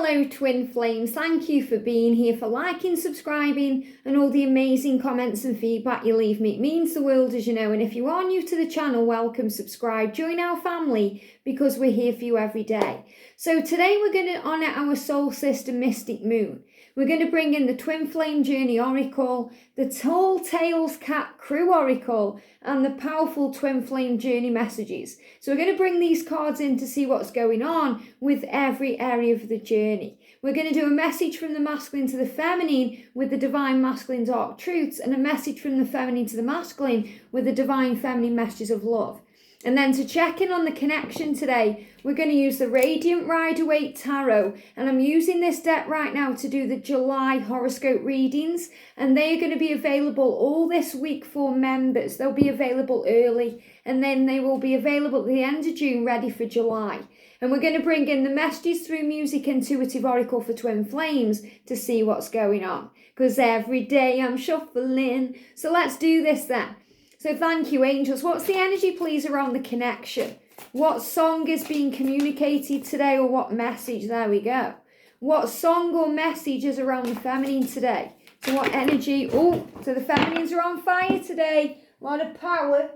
Hello twin flames, thank you for being here, for liking, subscribing and all the amazing comments and feedback you leave me. It means the world, as you know, and if you are new to the channel, welcome, subscribe, join our family because we're here for you every day. So today we're going to honour our soul sister Mystic Moon. We're going to bring in the Twin Flame Journey Oracle, the Tall Tales Cat Crew Oracle and the powerful Twin Flame Journey messages. So we're going to bring these cards in to see what's going on with every area of the journey. We're going to do a message from the masculine to the feminine with the divine masculine dark truths, and a message from the feminine to the masculine with the divine feminine messages of love. And then to check in on the connection today, we're going to use the Radiant Rider-Waite Tarot. And I'm using this deck right now to do the July horoscope readings. And they are going to be available all this week for members. They'll be available early. And then they will be available at the end of June, ready for July. And we're going to bring in the Messages Through Music Intuitive Oracle for Twin Flames to see what's going on. Because every day I'm shuffling. So let's do this then. So thank you, angels. What's the energy, please, around the connection? What song is being communicated today, or what message? There we go. What song or message is around the feminine today? So what energy? Oh, so the feminines are on fire today. A lot of power.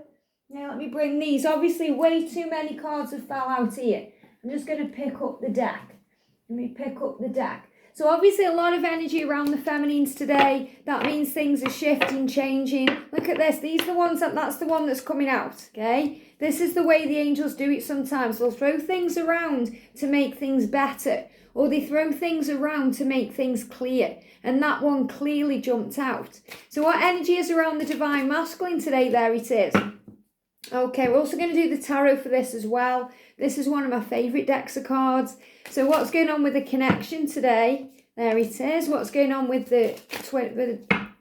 Now let me bring these. Obviously, way too many cards have fell out here. I'm just going to pick up the deck. Let me pick up the deck. So obviously a lot of energy around the feminines today. That means things are shifting, changing. Look at this. These are the ones that's the one that's coming out, okay? This is the way the angels do it sometimes. They'll throw things around to make things better. Or they throw things around to make things clear. And that one clearly jumped out. So what energy is around the divine masculine today? There it is. Okay, we're also going to do the tarot for this as well. This is one of my favourite decks of cards. So what's going on with the connection today? There it is. What's going on with the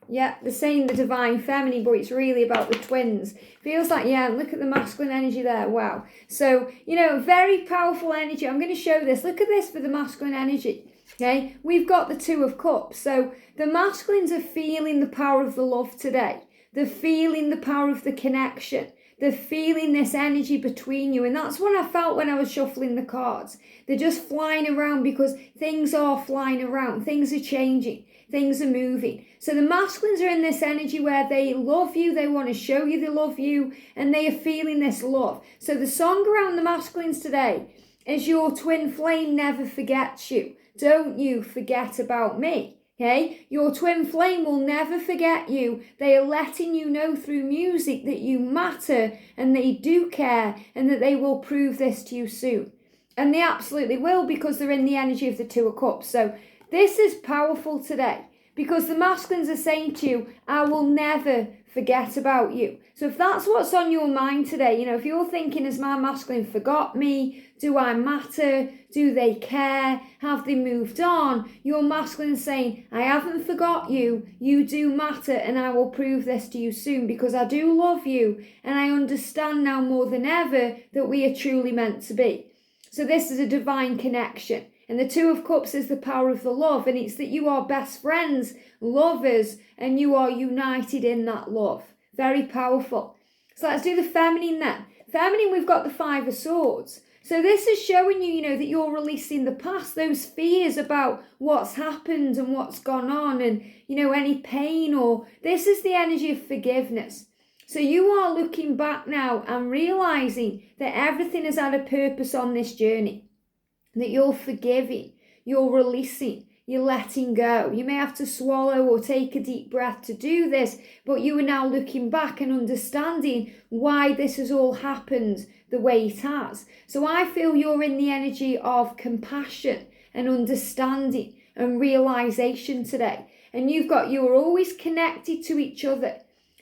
they're saying the divine feminine, but it's really about the twins. Feels like, yeah, look at the masculine energy there. Wow. So, you know, very powerful energy. I'm going to show this. Look at this for the masculine energy. Okay, we've got the Two of Cups. So the masculines are feeling the power of the love today. They're feeling the power of the connection. They're feeling this energy between you. And that's what I felt when I was shuffling the cards. They're just flying around because things are flying around. Things are changing. Things are moving. So the masculines are in this energy where they love you. They want to show you they love you. And they are feeling this love. So the song around the masculines today is Your Twin Flame Never Forgets You. Don't you forget about me. Okay, your twin flame will never forget you. They are letting you know through music that you matter and they do care, and that they will prove this to you soon. And they absolutely will, because they're in the energy of the Two of Cups. So this is powerful today, because the masculines are saying to you, I will never forget about you. So if that's what's on your mind today, you know, if you're thinking, has my masculine forgot me? Do I matter? Do they care? Have they moved on? Your masculine saying, I haven't forgot you. You do matter, and I will prove this to you soon, because I do love you, and I understand now more than ever that we are truly meant to be. So this is a divine connection. And the Two of Cups is the power of the love, and it's that you are best friends, lovers, and you are united in that love. Very powerful. So let's do the feminine then. Feminine, we've got the Five of Swords. So this is showing you, you know, that you're releasing the past, those fears about what's happened and what's gone on, and, you know, any pain, or this is the energy of forgiveness. So you are looking back now and realizing that everything has had a purpose on this journey. That you're forgiving, you're releasing, you're letting go. You may have to swallow or take a deep breath to do this, but you are now looking back and understanding why this has all happened the way it has. So I feel you're in the energy of compassion and understanding and realization today. And you're always connected to each other.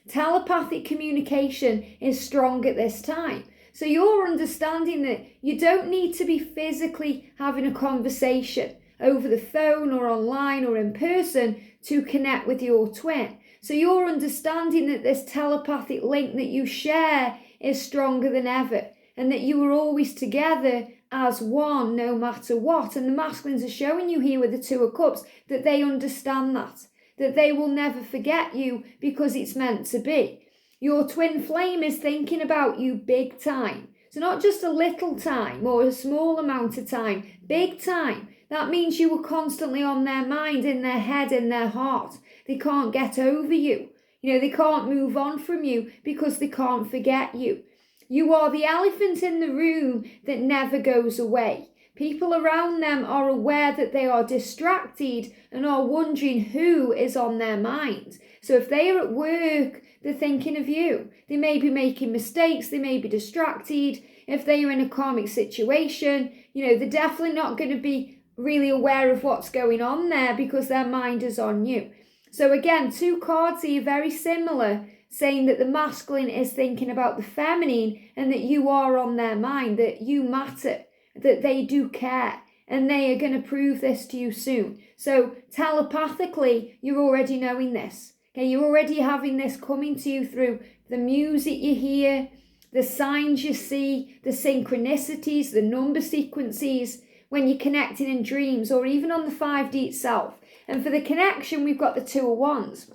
Telepathic communication is strong at this time. So you're understanding that you don't need to be physically having a conversation over the phone or online or in person to connect with your twin. So you're understanding that this telepathic link that you share is stronger than ever, and that you are always together as one no matter what. And the masculines are showing you here with the Two of Cups that they understand that they will never forget you because it's meant to be. Your twin flame is thinking about you big time. So not just a little time or a small amount of time, big time. That means you were constantly on their mind, in their head, in their heart. They can't get over you. They can't move on from you because they can't forget you. You are the elephant in the room that never goes away. People around them are aware that they are distracted and are wondering who is on their mind. So if they are at work, they're thinking of you. They may be making mistakes. They may be distracted. If they are in a karmic situation, they're definitely not going to be really aware of what's going on there because their mind is on you. So again, 2 cards here very similar, saying that the masculine is thinking about the feminine and that you are on their mind, that you matter, that they do care, and they are going to prove this to you soon. So telepathically, you're already knowing this. Okay, you're already having this coming to you through the music you hear, the signs you see, the synchronicities, the number sequences, when you're connecting in dreams or even on the 5D itself. And for the connection, we've got the 2 of Wands.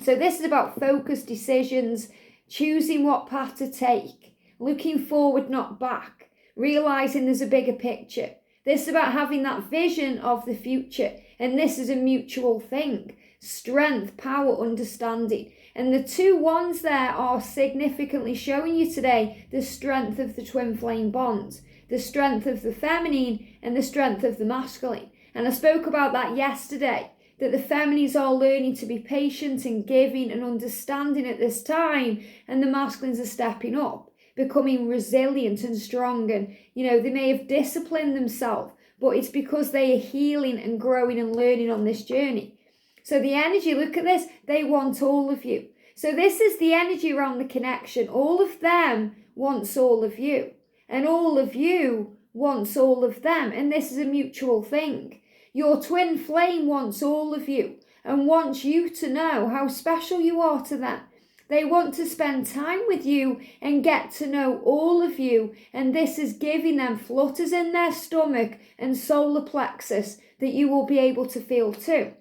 So this is about focused decisions, choosing what path to take, looking forward, not back, realizing there's a bigger picture. This is about having that vision of the future. And this is a mutual thing. Strength, power, understanding. And the 2 wands there are significantly showing you today the strength of the twin flame bond, the strength of the feminine and the strength of the masculine. And I spoke about that yesterday, that the feminines are learning to be patient and giving and understanding at this time, and the masculines are stepping up, becoming resilient and strong. And, they may have disciplined themselves, but it's because they are healing and growing and learning on this journey. So the energy, look at this, they want all of you. So this is the energy around the connection. All of them wants all of you, and all of you wants all of them. And this is a mutual thing. Your twin flame wants all of you and wants you to know how special you are to them. They want to spend time with you and get to know all of you. And this is giving them flutters in their stomach and solar plexus that you will be able to feel too.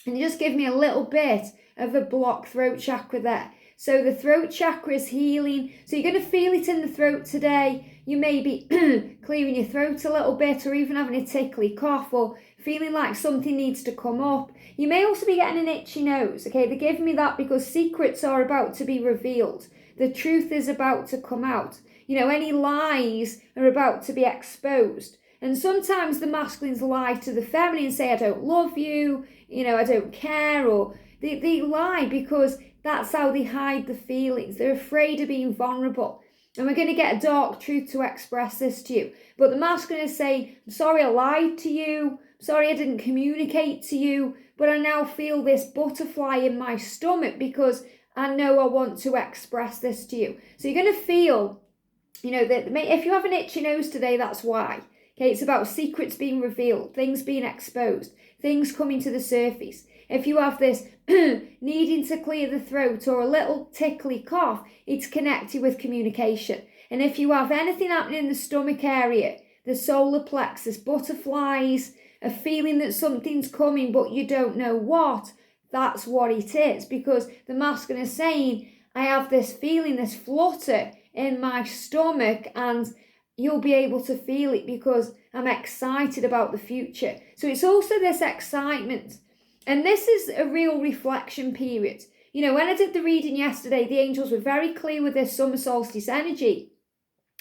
And just give me a little bit of a blocked throat chakra there. So the throat chakra is healing. So you're going to feel it in the throat today. You may be clearing your throat a little bit, or even having a tickly cough, or feeling like something needs to come up. You may also be getting an itchy nose. Okay, they're giving me that because secrets are about to be revealed. The truth is about to come out. Any lies are about to be exposed. And sometimes the masculines lie to the feminine and say, I don't love you, I don't care, or they lie because that's how they hide the feelings. They're afraid of being vulnerable. And we're going to get a dark truth to express this to you. But the masculine is saying, I'm sorry I lied to you. I'm sorry I didn't communicate to you. But I now feel this butterfly in my stomach because I know I want to express this to you. So you're going to feel, that if you have an itchy nose today, that's why. Okay, it's about secrets being revealed, things being exposed, things coming to the surface. If you have this needing to clear the throat or a little tickly cough, it's connected with communication. And if you have anything happening in the stomach area, the solar plexus, butterflies, a feeling that something's coming but you don't know what, that's what it is. Because the masculine is saying, I have this feeling, this flutter in my stomach, and you'll be able to feel it because I'm excited about the future. So it's also this excitement. And this is a real reflection period. When I did the reading yesterday, the angels were very clear with this summer solstice energy,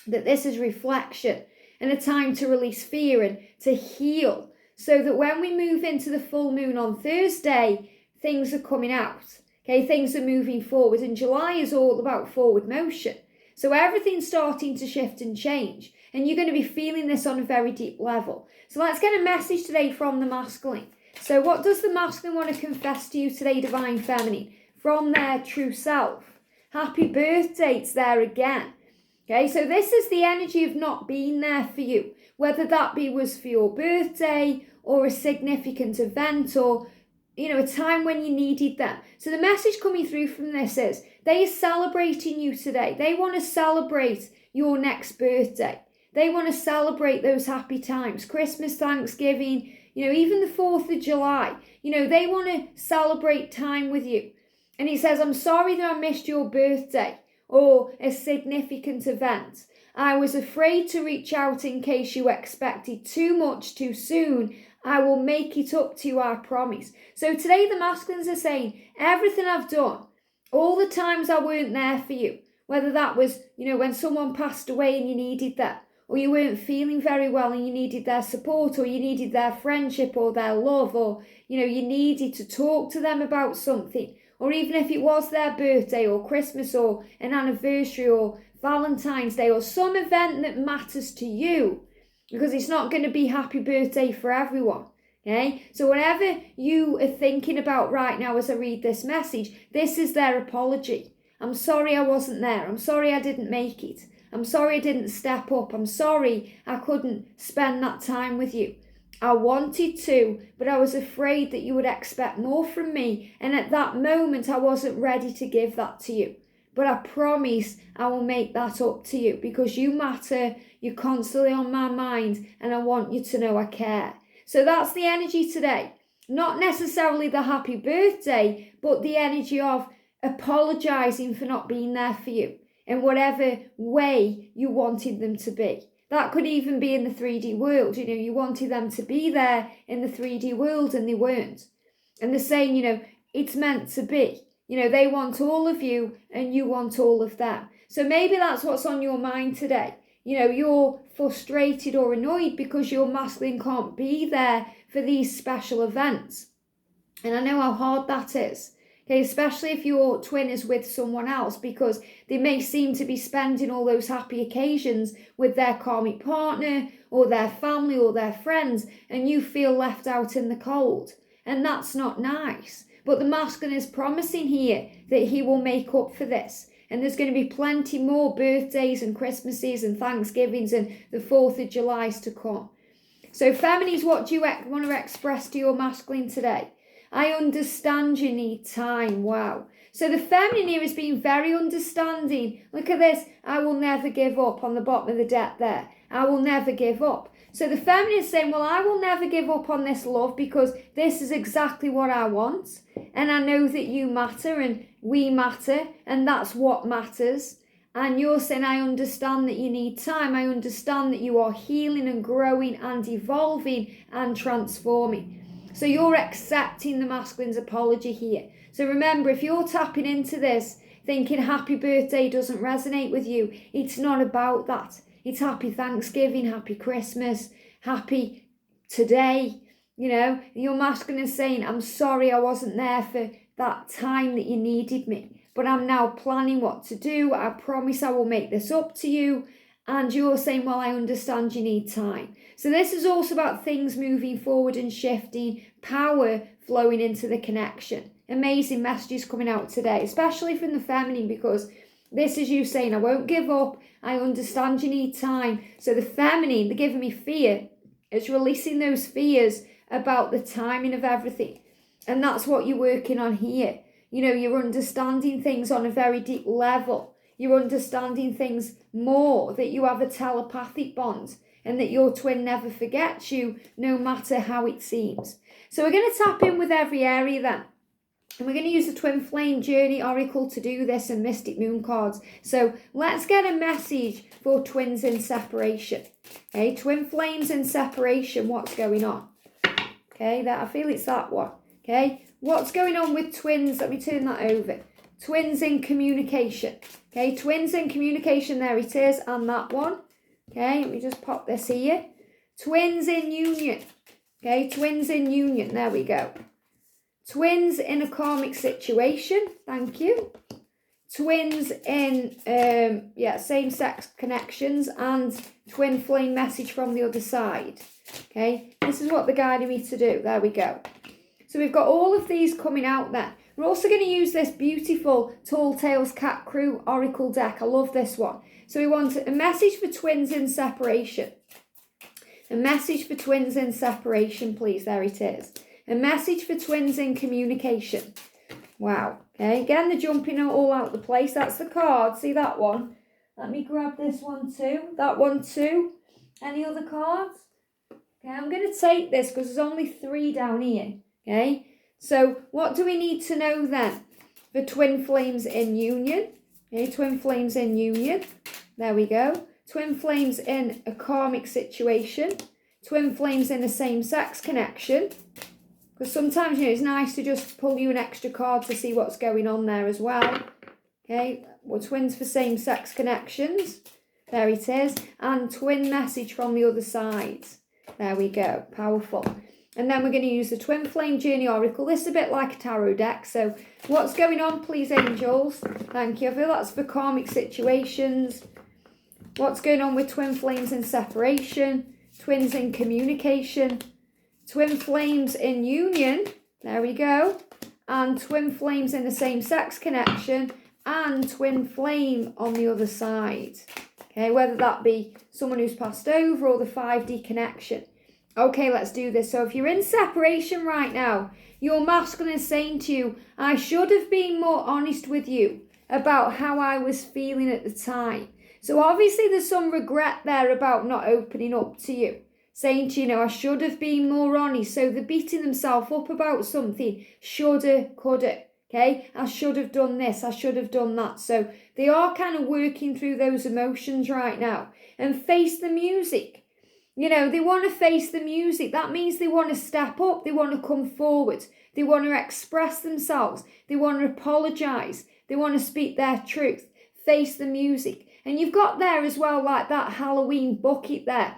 that this is reflection and a time to release fear and to heal, so that when we move into the full moon on Thursday, things are coming out. Okay, things are moving forward, and July is all about forward motion. So everything's starting to shift and change, and you're going to be feeling this on a very deep level. So let's get a message today from the masculine. So what does the masculine want to confess to you today, Divine Feminine, from their true self? Happy birthday, it's there again. Okay, so this is the energy of not being there for you, whether that was for your birthday or a significant event, or a time when you needed them. So the message coming through from this is they are celebrating you today. They want to celebrate your next birthday. They want to celebrate those happy times, Christmas, Thanksgiving, even the 4th of July. They want to celebrate time with you. And he says, I'm sorry that I missed your birthday or a significant event. I was afraid to reach out in case you expected too much too soon. I will make it up to you, I promise. So today the masculines are saying, everything I've done, all the times I weren't there for you, whether that was, when someone passed away and you needed that, or you weren't feeling very well and you needed their support, or you needed their friendship or their love, or, you needed to talk to them about something, or even if it was their birthday or Christmas or an anniversary or Valentine's Day or some event that matters to you, because it's not going to be happy birthday for everyone. Okay, so whatever you are thinking about right now as I read this message, this is their apology. I'm sorry I wasn't there. I'm sorry I didn't make it. I'm sorry I didn't step up. I'm sorry I couldn't spend that time with you. I wanted to, but I was afraid that you would expect more from me. And at that moment, I wasn't ready to give that to you. But I promise I will make that up to you because you matter. You're constantly on my mind and I want you to know I care. So that's the energy today. Not necessarily the happy birthday, but the energy of apologising for not being there for you in whatever way you wanted them to be. That could even be in the 3D world. You wanted them to be there in the 3D world and they weren't. And they're saying, it's meant to be. They want all of you and you want all of them. So maybe that's what's on your mind today. You're frustrated or annoyed because your masculine can't be there for these special events. And I know how hard that is. Okay, especially if your twin is with someone else, because they may seem to be spending all those happy occasions with their karmic partner or their family or their friends, and you feel left out in the cold. And that's not nice. But the masculine is promising here that he will make up for this. And there's going to be plenty more birthdays and Christmases and Thanksgivings and the 4th of July's to come. So feminines, what do you want to express to your masculine today? I understand you need time. Wow. So the feminine here is being very understanding. Look at this. I will never give up on the bottom of the deck there. I will never give up. So the feminine is saying, well, I will never give up on this love because this is exactly what I want. And I know that you matter and we matter and that's what matters. And you're saying, I understand that you need time. I understand that you are healing and growing and evolving and transforming. So you're accepting the masculine's apology here. So remember, if you're tapping into this thinking happy birthday doesn't resonate with you, it's not about that. It's happy Thanksgiving, happy Christmas, happy today. Your masculine is saying, I'm sorry I wasn't there for that time that you needed me, but I'm now planning what to do. I promise I will make this up to you. And you're saying, well, I understand you need time. So this is also about things moving forward and shifting, power flowing into the connection. Amazing messages coming out today, especially from the feminine, because this is you saying, I won't give up. I understand you need time. So the feminine, they're giving me fear. It's releasing those fears about the timing of everything. And that's what you're working on here. You're understanding things on a very deep level. You're understanding things more, that you have a telepathic bond and that your twin never forgets you, no matter how it seems. So we're going to tap in with every area then. And we're going to use the Twin Flame Journey Oracle to do this and Mystic Moon cards. So let's get a message for twins in separation. Okay, twin flames in separation, what's going on? Okay, I feel it's that one. Okay, what's going on with twins? Let me turn that over. Twins in communication. Okay, twins in communication, there it is, and that one. Okay, let me just pop this here. Twins in union. Okay, twins in union, there we go. Twins in a karmic situation, thank you. Twins in, same-sex connections and twin flame message from the other side. Okay, this is what they're guiding me to do, there we go. So we've got all of these coming out there. We're also going to use this beautiful Tall Tales Cat Crew Oracle deck. I love this one. So we want a message for twins in separation. A message for twins in separation, please. There it is. A message for twins in communication. Wow. Okay, again, they're jumping all out the place. That's the card. See that one? Let me grab this one too. That one too. Any other cards? Okay, I'm going to take this because there's only 3 down here. Okay. So what do we need to know then for twin flames in union? Okay, twin flames in union. There we go. twin flames in a karmic situation, twin flames in a same-sex connection. Because sometimes, it's nice to just pull you an extra card to see what's going on there as well. Okay, we're twins for same-sex connections. There it is. And twin message from the other side. There we go. Powerful. And then we're going to use the Twin Flame Journey Oracle. This is a bit like a tarot deck. So what's going on, please, angels? Thank you. I feel that's for karmic situations. What's going on with twin flames in separation? Twins in communication. Twin flames in union. There we go. And twin flames in the same-sex connection. And twin flame on the other side. Okay, whether that be someone who's passed over or the 5D connection. Okay, let's do this. So if you're in separation right now, your masculine is saying to you, I should have been more honest with you about how I was feeling at the time. So obviously there's some regret there about not opening up to you. Saying to you, I should have been more honest. So they're beating themselves up about something. Shoulda, coulda. Okay, I should have done this. I should have done that. So they are kind of working through those emotions right now. And face the music. They want to face the music. That means they want to step up. They want to come forward. They want to express themselves. They want to apologise. They want to speak their truth. Face the music. And you've got there as well, like that Halloween bucket there.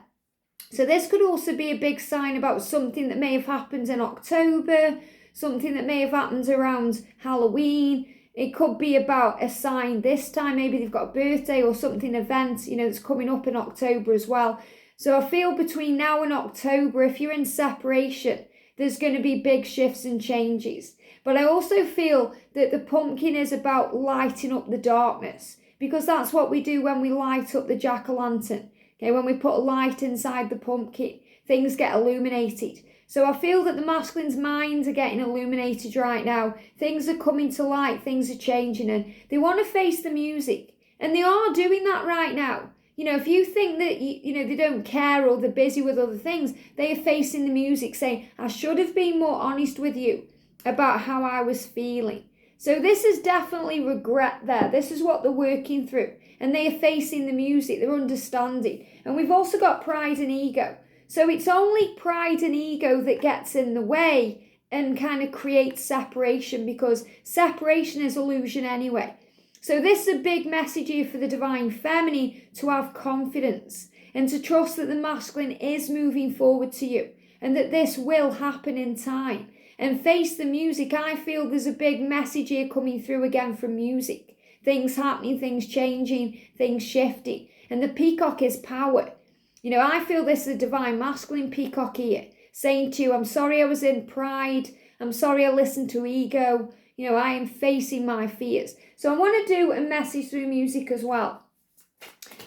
So this could also be a big sign about something that may have happened in October, something that may have happened around Halloween. It could be about a sign this time. Maybe they've got a birthday or something, event, that's coming up in October as well. So I feel between now and October, if you're in separation, there's going to be big shifts and changes. But I also feel that the pumpkin is about lighting up the darkness, because that's what we do when we light up the jack-o'-lantern. Okay, when we put a light inside the pumpkin, things get illuminated. So I feel that the masculine's minds are getting illuminated right now. Things are coming to light, things are changing, and they want to face the music. And they are doing that right now. If you think that, they don't care or they're busy with other things, they are facing the music saying, I should have been more honest with you about how I was feeling. So this is definitely regret there. This is what they're working through. And they are facing the music. They're understanding. And we've also got pride and ego. So it's only pride and ego that gets in the way and kind of creates separation, because separation is illusion anyway. So this is a big message here for the divine feminine, to have confidence and to trust that the masculine is moving forward to you and that this will happen in time. And face the music. I feel there's a big message here coming through again from music. Things happening, things changing, things shifting. And the peacock is power. I feel this is a divine masculine peacock here, saying to you, I'm sorry I was in pride. I'm sorry I listened to ego. I am facing my fears. So I want to do a message through music as well.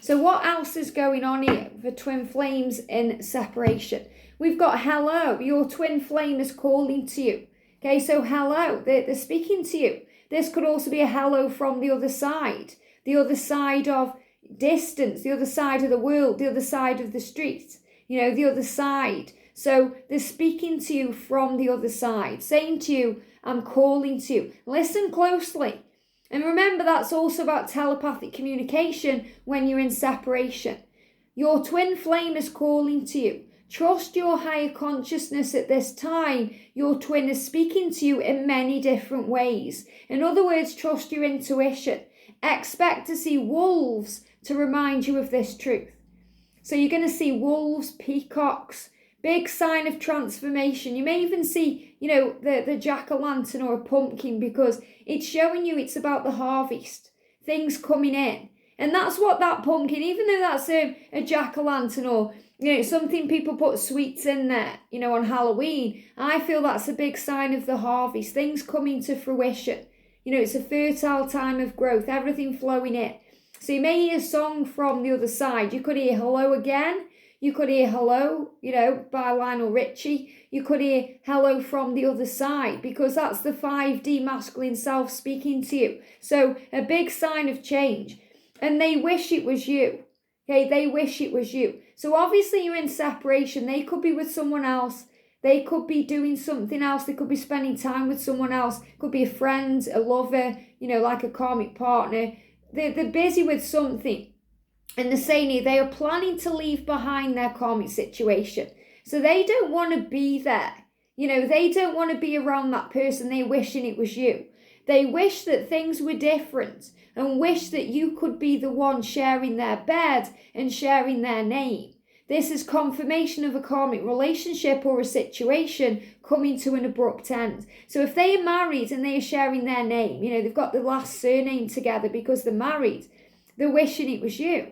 So what else is going on here for twin flames in separation? We've got hello. Your twin flame is calling to you. Okay, so hello. They're speaking to you. This could also be a hello from the other side of distance, the other side of the world, the other side of the street, the other side. So they're speaking to you from the other side, saying to you, I'm calling to you. Listen closely. And remember, that's also about telepathic communication when you're in separation. Your twin flame is calling to you. Trust your higher consciousness at this time. Your twin is speaking to you in many different ways. In other words, trust your intuition. Expect to see wolves to remind you of this truth. So you're going to see wolves, peacocks, big sign of transformation. You may even see, the jack-o'-lantern or a pumpkin, because it's showing you it's about the harvest, things coming in. And that's what that pumpkin, even though that's a jack-o'-lantern or, something people put sweets in there, on Halloween, I feel that's a big sign of the harvest, things coming to fruition. It's a fertile time of growth, everything flowing in. So you may hear a song from the other side. You could hear Hello Again. You could hear Hello, by Lionel Richie. You could hear Hello from the other side, because that's the 5D masculine self speaking to you. So a big sign of change. And they wish it was you. Okay, they wish it was you. So obviously you're in separation. They could be with someone else. They could be doing something else. They could be spending time with someone else. Could be a friend, a lover, like a karmic partner. They're busy with something. And they're saying here they are planning to leave behind their karmic situation. So they don't want to be there. They don't want to be around that person. They're wishing it was you. They wish that things were different and wish that you could be the one sharing their bed and sharing their name. This is confirmation of a karmic relationship or a situation coming to an abrupt end. So if they are married and they are sharing their name, they've got the last surname together because they're married, they're wishing it was you.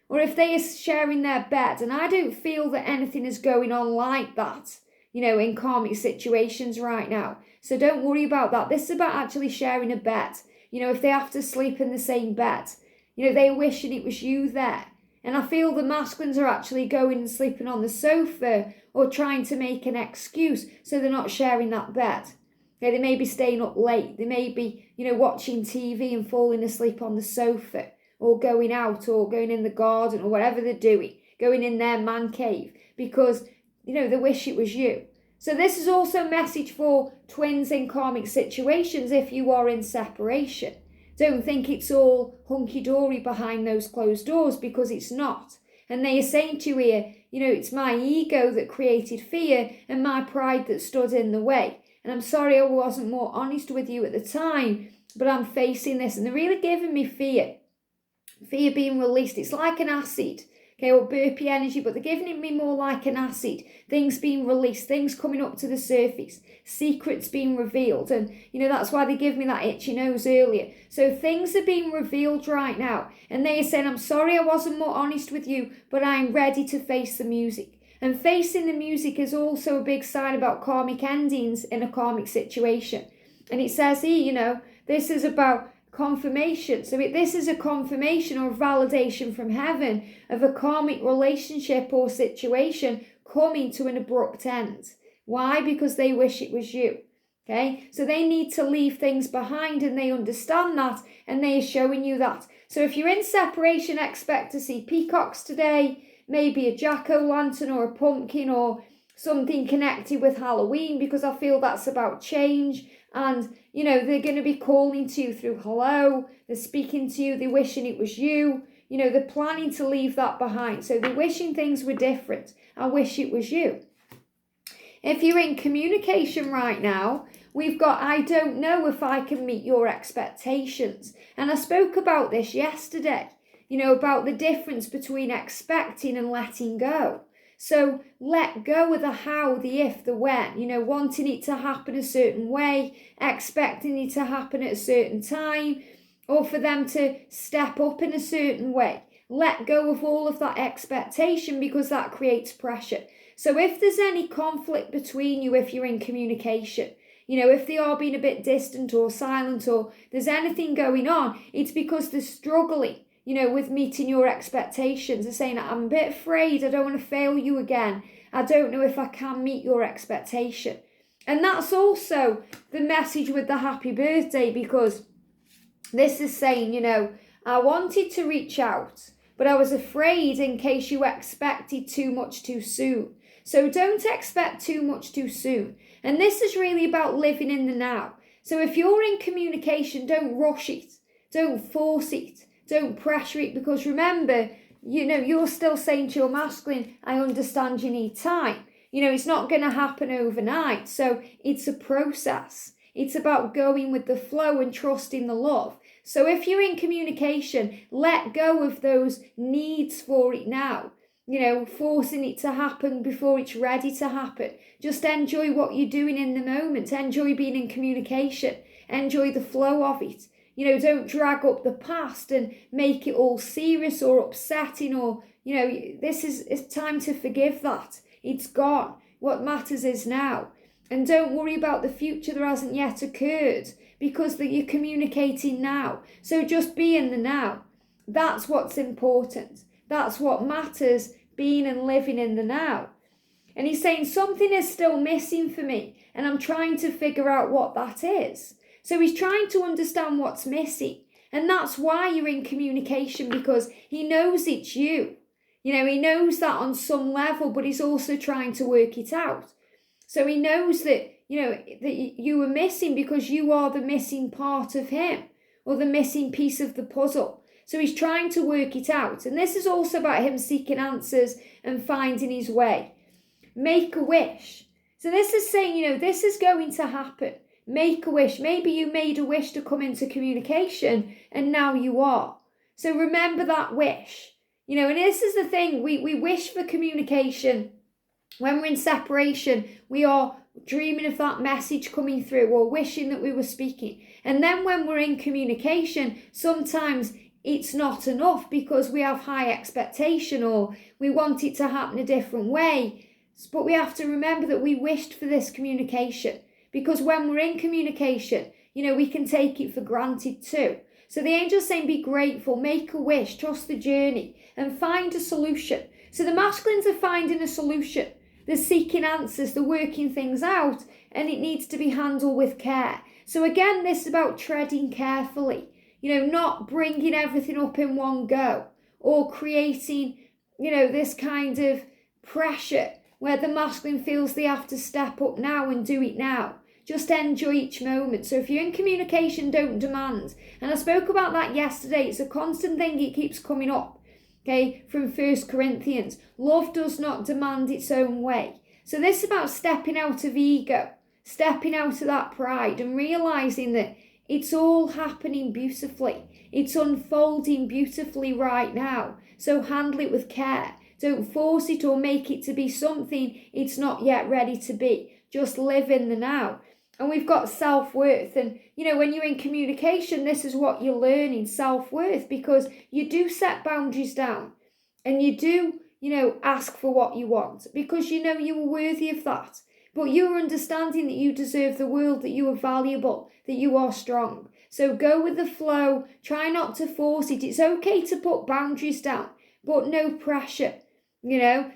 Or if they are sharing their bed, and I don't feel that anything is going on like that, in karmic situations right now. So don't worry about that. This is about actually sharing a bed. If they have to sleep in the same bed, they're wishing it was you there. And I feel the masculines are actually going and sleeping on the sofa or trying to make an excuse so they're not sharing that bed. Okay, they may be staying up late. They may be, watching TV and falling asleep on the sofa, or going out or going in the garden or whatever they're doing, going in their man cave because, they wish it was you. So this is also a message for twins in karmic situations if you are in separation. Don't think it's all hunky-dory behind those closed doors, because it's not. And they are saying to you here, it's my ego that created fear and my pride that stood in the way. And I'm sorry I wasn't more honest with you at the time, but I'm facing this. And they're really giving me fear. Fear being released. It's like an acid. Okay, or burpee energy, but they're giving it me more like an acid. Things being released, things coming up to the surface, secrets being revealed. And, that's why they give me that itchy nose earlier. So things are being revealed right now. And they are saying, I'm sorry I wasn't more honest with you, but I'm ready to face the music. And facing the music is also a big sign about karmic endings in a karmic situation. And it says here, this is about confirmation. So this is a confirmation or validation from heaven of a karmic relationship or situation coming to an abrupt end. Why? Because they wish it was you. Okay, so they need to leave things behind, and they understand that, and they are showing you that. So if you're in separation, expect to see peacocks today, maybe a jack-o'-lantern or a pumpkin or something connected with Halloween, because I feel that's about change. And, they're going to be calling to you through hello. They're speaking to you. They're wishing it was you. They're planning to leave that behind. So they're wishing things were different. I wish it was you. If you're in communication right now, we've got, I don't know if I can meet your expectations. And I spoke about this yesterday, about the difference between expecting and letting go. So let go of the how, the if, the when, wanting it to happen a certain way, expecting it to happen at a certain time, or for them to step up in a certain way. Let go of all of that expectation, because that creates pressure. So if there's any conflict between you, if you're in communication, if they are being a bit distant or silent, or there's anything going on, it's because they're struggling, with meeting your expectations. They're saying, I'm a bit afraid, I don't want to fail you again. I don't know if I can meet your expectation. And that's also the message with the happy birthday, because this is saying, I wanted to reach out, but I was afraid in case you expected too much too soon. So don't expect too much too soon. And this is really about living in the now. So if you're in communication, don't rush it. Don't force it. Don't pressure it, because remember, you're still saying to your masculine, I understand you need time. It's not going to happen overnight. So it's a process. It's about going with the flow and trusting the love. So if you're in communication, let go of those needs for it now. Forcing it to happen before it's ready to happen. Just enjoy what you're doing in the moment. Enjoy being in communication. Enjoy the flow of it. Don't drag up the past and make it all serious or upsetting, or, it's time to forgive that. It's gone. What matters is now. And don't worry about the future that hasn't yet occurred, because you're communicating now. So just be in the now. That's what's important. That's what matters, being and living in the now. And he's saying something is still missing for me, and I'm trying to figure out what that is. So he's trying to understand what's missing. And that's why you're in communication, because he knows it's you. He knows that on some level, but he's also trying to work it out. So he knows that, that you were missing because you are the missing part of him, or the missing piece of the puzzle. So he's trying to work it out. And this is also about him seeking answers and finding his way. Make a wish. So this is saying, this is going to happen. Make a wish. Maybe you made a wish to come into communication and now you are. So remember that wish. And this is the thing. We wish for communication. When we're in separation, we are dreaming of that message coming through or wishing that we were speaking. And then when we're in communication, sometimes it's not enough because we have high expectation or we want it to happen a different way. But we have to remember that we wished for this communication, because when we're in communication, we can take it for granted too. So the angel's saying, be grateful, make a wish, trust the journey and find a solution. So the masculines are finding a solution. They're seeking answers, they're working things out, and it needs to be handled with care. So again, this is about treading carefully, not bringing everything up in one go or creating, this kind of pressure where the masculine feels they have to step up now and do it now. Just enjoy each moment. So if you're in communication, don't demand. And I spoke about that yesterday. It's a constant thing. It keeps coming up. Okay, from 1 Corinthians. Love does not demand its own way. So this is about stepping out of ego, stepping out of that pride and realising that it's all happening beautifully. It's unfolding beautifully right now. So handle it with care. Don't force it or make it to be something it's not yet ready to be. Just live in the now. And we've got self-worth. And, when you're in communication, this is what you're learning, self-worth, because you do set boundaries down and you do, ask for what you want because you are worthy of that. But you're understanding that you deserve the world, that you are valuable, that you are strong. So go with the flow. Try not to force it. It's okay to put boundaries down, but no pressure.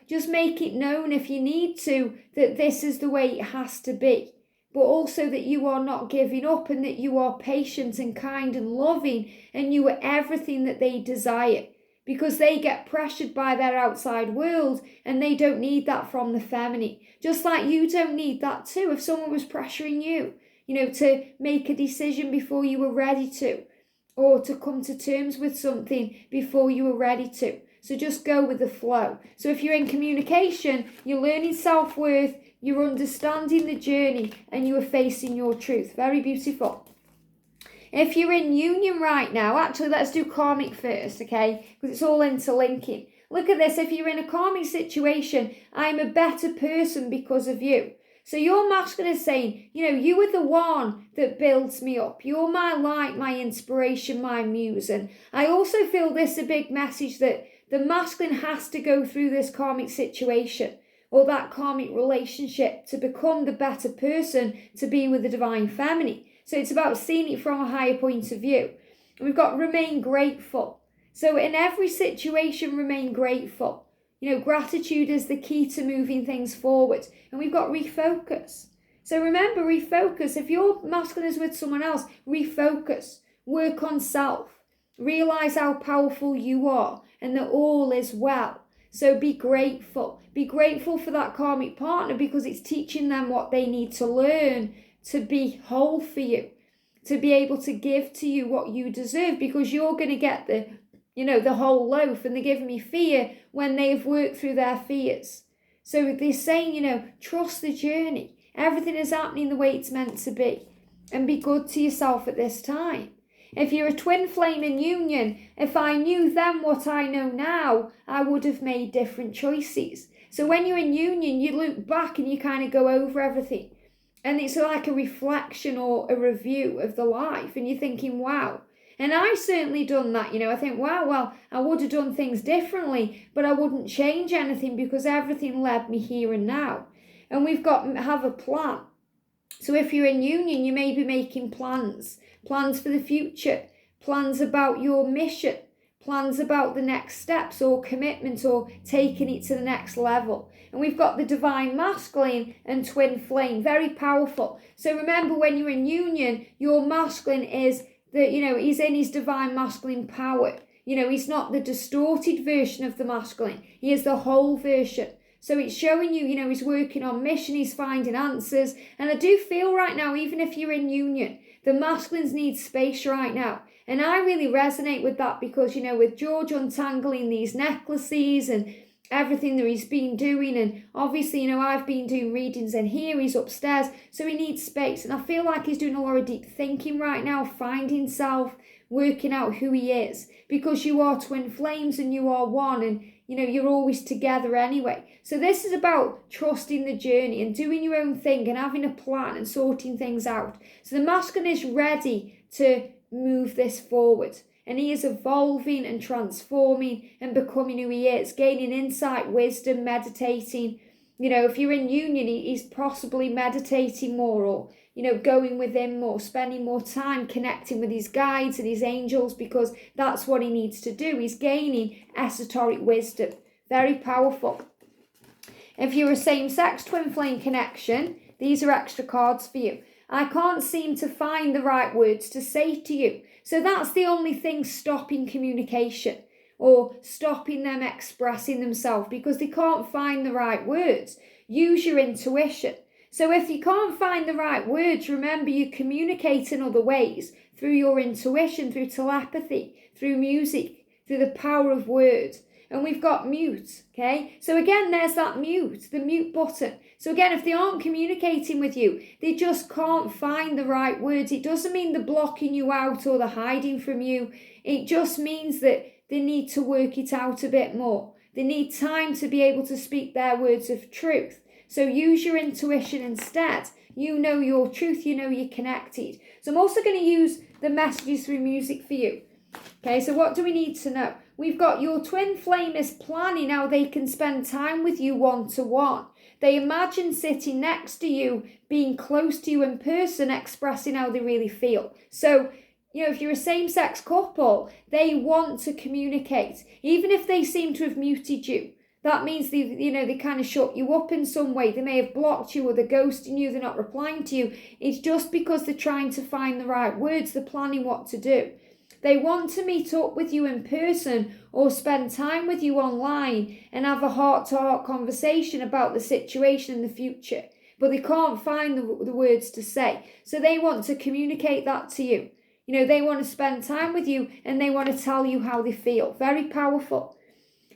Just make it known if you need to that this is the way it has to be. But also that you are not giving up and that you are patient and kind and loving and you are everything that they desire, because they get pressured by their outside world and they don't need that from the feminine. Just like you don't need that too. If someone was pressuring you, to make a decision before you were ready to, or to come to terms with something before you were ready to. So just go with the flow. So if you're in communication, you're learning self-worth, you're understanding the journey, and you are facing your truth. Very beautiful. If you're in union right now, actually, let's do karmic first, okay? Because it's all interlinking. Look at this. If you're in a karmic situation, I'm a better person because of you. So your masculine is saying, you are the one that builds me up. You're my light, my inspiration, my muse. And I also feel this a big message that the masculine has to go through this karmic situation or that karmic relationship to become the better person to be with the divine feminine. So it's about seeing it from a higher point of view. And we've got remain grateful. So in every situation, remain grateful. Gratitude is the key to moving things forward. And we've got refocus. So remember, refocus. If your masculine is with someone else, refocus. Work on self. Realise how powerful you are and that all is well. So be grateful. Be grateful for that karmic partner because it's teaching them what they need to learn to be whole for you, to be able to give to you what you deserve, because you're going to get the whole loaf, and they're giving me fear when they've worked through their fears. So they're saying, trust the journey. Everything is happening the way it's meant to be, and be good to yourself at this time. If you're a twin flame in union, if I knew then what I know now, I would have made different choices. So when you're in union, you look back and you kind of go over everything. And it's like a reflection or a review of the life. And you're thinking, wow. And I've certainly done that. I think, wow, well, I would have done things differently, but I wouldn't change anything because everything led me here and now. And we've got to have a plan. So if you're in union, you may be making plans for the future, plans about your mission, plans about the next steps or commitment or taking it to the next level. And we've got the divine masculine and twin flame, very powerful. So remember, when you're in union, your masculine is he's in his divine masculine power. He's not the distorted version of the masculine. He is the whole version. So it's showing you, he's working on mission, he's finding answers. And I do feel right now, even if you're in union, the masculines need space right now. And I really resonate with that because, with George untangling these necklaces and everything that he's been doing, and obviously, I've been doing readings and here he's upstairs, so he needs space. And I feel like he's doing a lot of deep thinking right now, finding himself, working out who he is, because you are twin flames and you are one, and you're always together anyway. So this is about trusting the journey and doing your own thing and having a plan and sorting things out. So the masculine is ready to move this forward, and he is evolving and transforming and becoming who he is, gaining insight, wisdom, meditating. If you're in union, he's possibly meditating more, or going within more, spending more time connecting with his guides and his angels, because that's what he needs to do. He's gaining esoteric wisdom. Very powerful. If you're a same-sex twin flame connection, these are extra cards for you. I can't seem to find the right words to say to you. So that's the only thing stopping communication or stopping them expressing themselves, because they can't find the right words. Use your intuition. So if you can't find the right words, remember you communicate in other ways, through your intuition, through telepathy, through music, through the power of words. And we've got mute, okay? So again, there's that mute, the mute button. So again, if they aren't communicating with you, they just can't find the right words. It doesn't mean they're blocking you out or they're hiding from you. It just means that they need to work it out a bit more. They need time to be able to speak their words of truth. So use your intuition instead. You know your truth, you're connected. So I'm also going to use the messages through music for you. Okay, so what do we need to know? We've got your twin flame is planning how they can spend time with you one-to-one. They imagine sitting next to you, being close to you in person, expressing how they really feel. So, if you're a same-sex couple, they want to communicate. Even if they seem to have muted you, that means they kind of shut you up in some way. They may have blocked you, or they're ghosting you, they're not replying to you. It's just because they're trying to find the right words, they're planning what to do. They want to meet up with you in person or spend time with you online and have a heart-to-heart conversation about the situation in the future. But they can't find the words to say. So they want to communicate that to you. They want to spend time with you and they want to tell you how they feel. Very powerful.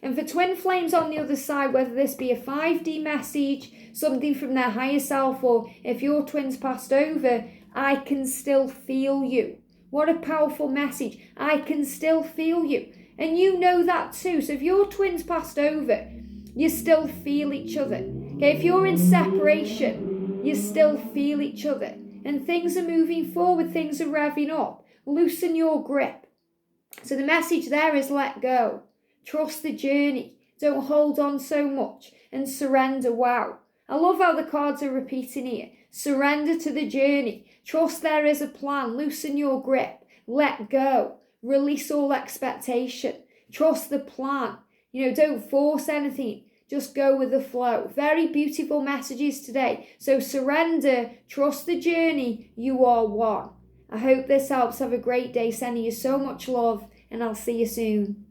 And for twin flames on the other side, whether this be a 5D message, something from their higher self, or if your twins passed over, I can still feel you. What a powerful message. I can still feel you. And you know that too. So if your twins passed over, you still feel each other. Okay, if you're in separation, you still feel each other. And things are moving forward, things are revving up. Loosen your grip. So the message there is let go. Trust the journey. Don't hold on so much. And surrender. Wow. I love how the cards are repeating here. Surrender to the journey. Trust there is a plan. Loosen your grip. Let go. Release all expectation. Trust the plan. Don't force anything. Just go with the flow. Very beautiful messages today. So surrender. Trust the journey. You are one. I hope this helps. Have a great day. Sending you so much love, and I'll see you soon.